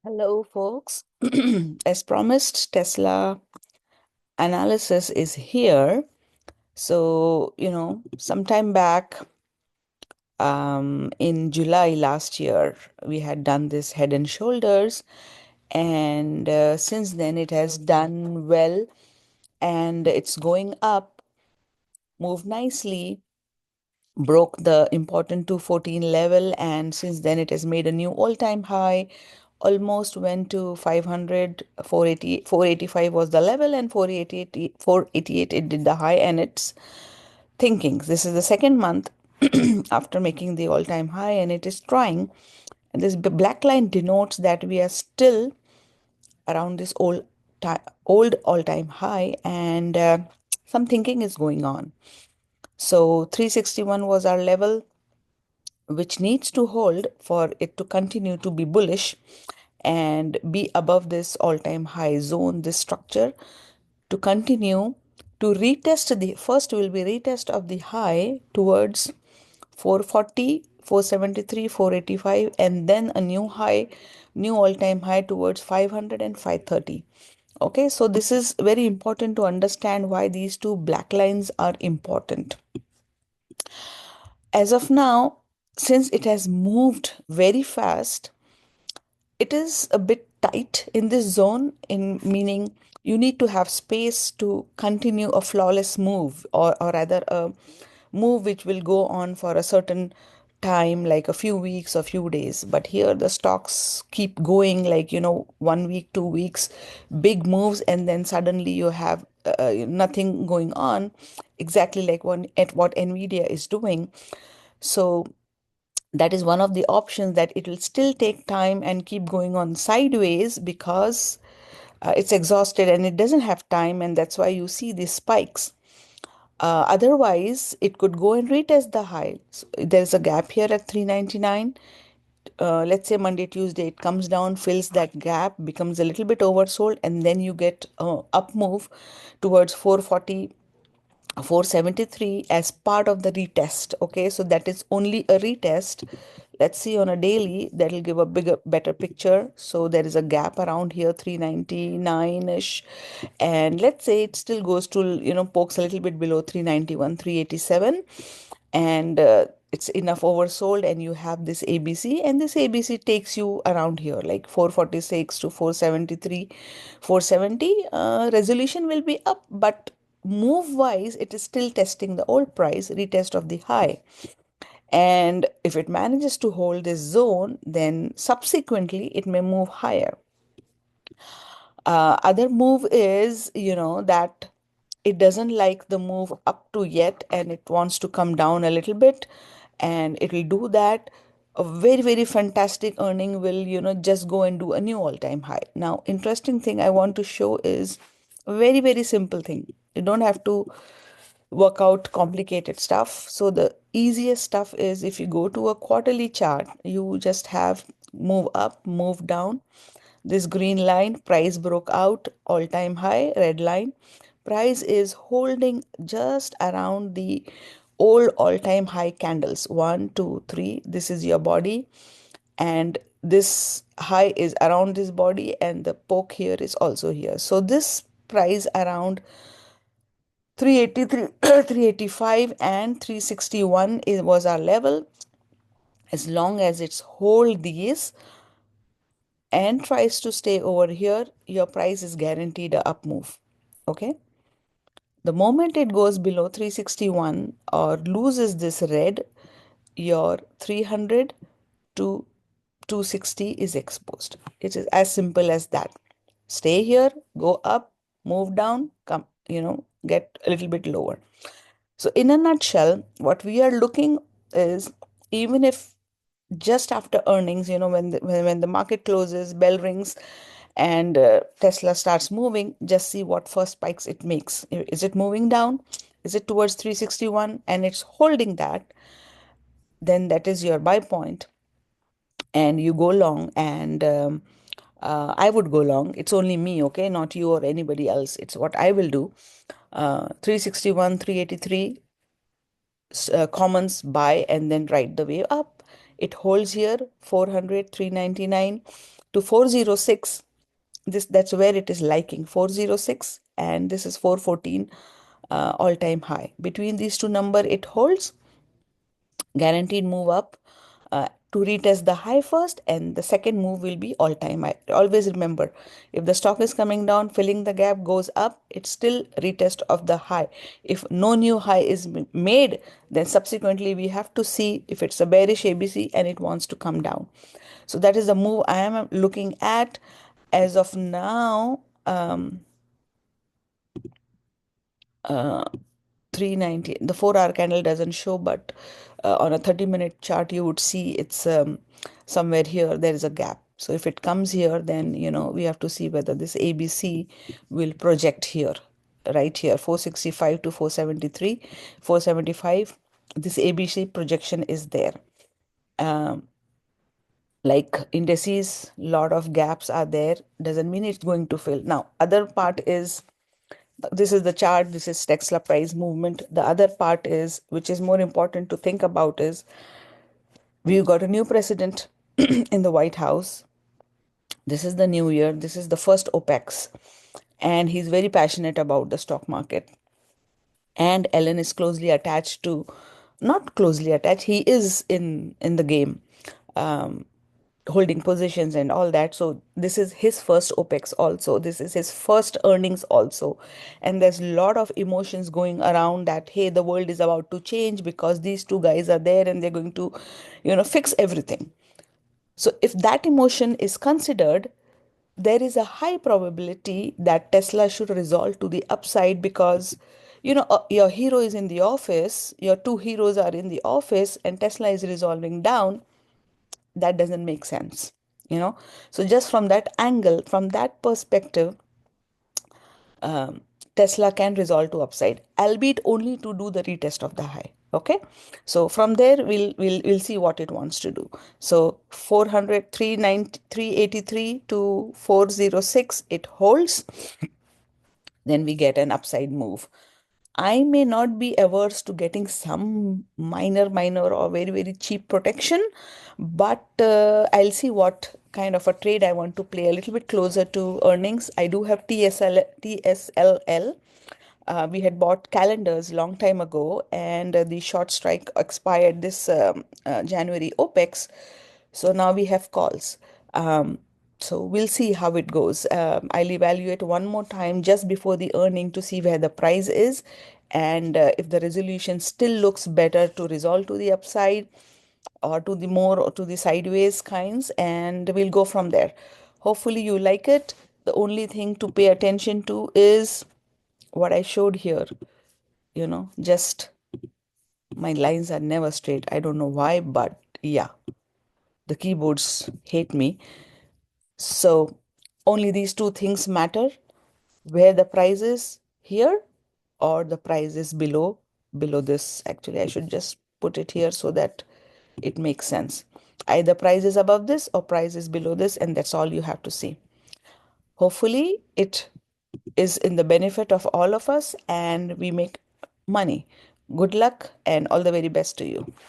Hello, folks. As promised, Tesla analysis is here. So, sometime back in July last year, we had done this head and shoulders. And since then, it has done well and it's going up, moved nicely, broke the important 214 level. And since then, it has made a new all-time high, almost went to 500, 480, 485 was the level, and 488, 488 it did the high, and it's thinking. This is the second month after making the all-time high, and it is trying. And this black line denotes that we are still around this old all-time high, and some thinking is going on. So 361 was our level, which needs to hold for it to continue to be bullish and be above this all-time high zone, this structure, to continue to retest. The first will be retest of the high towards 440, 473, 485, and then a new high, new all-time high towards 500 and 530. Okay, so this is very important to understand why these two black lines are important. As of now, since it has moved very fast, it is a bit tight in this zone, in meaning you need to have space to continue a flawless move, or rather a move which will go on for a certain time, like a few weeks or few days. But here the stocks keep going, like 1 week, 2 weeks, big moves, and then suddenly you have nothing going on, exactly like what Nvidia is doing. So that is one of the options, that it will still take time and keep going on sideways because it's exhausted and it doesn't have time, and that's why you see these spikes. Otherwise, it could go and retest the high. So there's a gap here at 399. Let's say Monday, Tuesday, it comes down, fills that gap, becomes a little bit oversold, and then you get up move towards 440, 473 as part of the retest. Okay, so that is only a retest. Let's see on a daily, that'll give a bigger, better picture. So there is a gap around here, 399-ish. And let's say it still goes to, pokes a little bit below 391, 387. And it's enough oversold, and you have this ABC, and this ABC takes you around here, like 446 to 473, 470. Resolution will be up, but move wise, it is still testing the old price, retest of the high. And if it manages to hold this zone, then subsequently it may move higher. Other move is, that it doesn't like the move up to yet, and it wants to come down a little bit, and it will do that. A very, very fantastic earning will, just go and do a new all-time high. Now, interesting thing I want to show is a very, very simple thing. You don't have to work out complicated stuff. So the easiest stuff is, if you go to a quarterly chart, you just have move up, move down. This green line, price broke out, all-time high, red line. Price is holding just around the old all-time high candles. One, two, three. This is your body. And this high is around this body, and the poke here is also here. So this price around 383, 385 and 361 was our level. As long as it's hold these and tries to stay over here, your price is guaranteed a up move. Okay. The moment it goes below 361 or loses this red, your 300 to 260 is exposed. It is as simple as that. Stay here, go up, move down, come, get a little bit lower. So, in a nutshell, what we are looking is, even if just after earnings, when the market closes, bell rings, and Tesla starts moving, just see what first spikes it makes. Is it moving down? Is it towards 361 and it's holding that? Then that is your buy point, and you go long. And I would go long. It's only me, okay, not you or anybody else. It's what I will do. 361, 383 commons buy, and then ride the wave up. It holds here 400, 399. to 406. That's where it is liking 406, and this is 414, all-time high. Between these two number it holds, guaranteed move up, to retest the high first, and the second move will be all-time high. Always remember, if the stock is coming down, filling the gap, goes up, it's still retest of the high. If no new high is made, then subsequently we have to see if it's a bearish ABC and it wants to come down. So that is the move I am looking at as of now. 390, the 4-hour candle doesn't show, but on a 30-minute chart you would see it's somewhere here there is a gap. So if it comes here, then we have to see whether this ABC will project here, right here, 465 to 473, 475. This ABC projection is there. Like indices, lot of gaps are there, doesn't mean it's going to fill. Now other part is, this is the chart, this is Tesla price movement. The other part is, which is more important to think about, is we've got a new president in the White House. This is the new year, this is the first OPEX, and he's very passionate about the stock market. And Ellen is closely attached to, not closely attached, he is in the game, um, holding positions and all that. So this is his first OPEX also. This is his first earnings also. And there's a lot of emotions going around that, hey, the world is about to change because these two guys are there and they're going to, fix everything. So if that emotion is considered, there is a high probability that Tesla should resolve to the upside, because your hero is in the office, your two heroes are in the office, and Tesla is resolving down. That doesn't make sense, you know so just from that angle, from that perspective, Tesla can resolve to upside, albeit only to do the retest of the high. Okay, so from there we'll see what it wants to do. So 400, 383 to 406, it holds, then we get an upside move. I may not be averse to getting some minor or very, very cheap protection, but I'll see what kind of a trade I want to play a little bit closer to earnings. I do have TSLL. We had bought calendars long time ago, and the short strike expired this January OPEX. So now we have calls. So we'll see how it goes. I'll evaluate one more time just before the earning to see where the price is, and if the resolution still looks better to resolve to the upside or to the more or to the sideways kinds, and we'll go from there. Hopefully you like it. The only thing to pay attention to is what I showed here. Just my lines are never straight. I don't know why, but yeah, the keyboards hate me. So only these two things matter: where the price is here, or the price is below this. Actually, I should just put it here so that it makes sense. Either price is above this or price is below this, and that's all you have to see. Hopefully it is in the benefit of all of us and we make money. Good luck and all the very best to you.